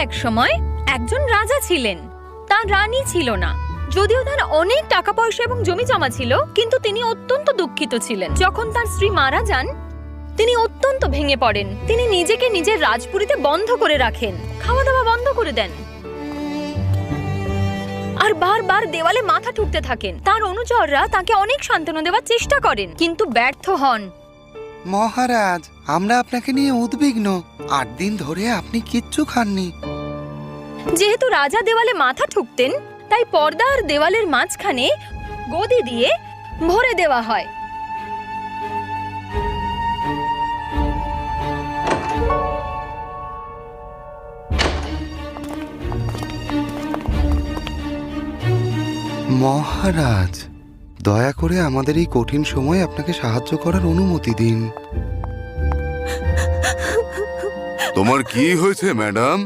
এক সময় একজন রাজা ছিলেন। তার রানী ছিল না। যদিও তার অনেক টাকা পয়সা এবং জমি জমা ছিল, কিন্তু তিনি অত্যন্ত দুঃখিত ছিলেন। যখন তার স্ত্রী মারা যান, তিনি অত্যন্ত ভেঙে পড়েন। তিনি নিজেকে নিজের রাজপুরীতে বন্ধ করে রাখেন, খাওয়া দাওয়া বন্ধ করে দেন, আর বারবার দেওয়ালে মাথা ঠুকতে থাকেন। তার অনুচররা তাকে অনেক সান্ত্বনা দেওয়ার চেষ্টা করেন, কিন্তু ব্যর্থ হন। মহারাজ, আমরা আপনাকে নিয়ে উদ্বিগ্ন। 8 দিন ধরে আপনি কিচ্ছু খাননি। যেহেতু রাজা দেওয়ালে মাথা ঠুকতেন, তাই পর্দা আর দেওয়ালের মাঝখানে গদি দিয়ে ভরে দেওয়া হয়। মহারাজ, দয়া করে আমাদের এই কঠিন সময়ে আপনাকে সাহায্য করার অনুমতি দিন। তোমার কি হয়েছে ম্যাডাম?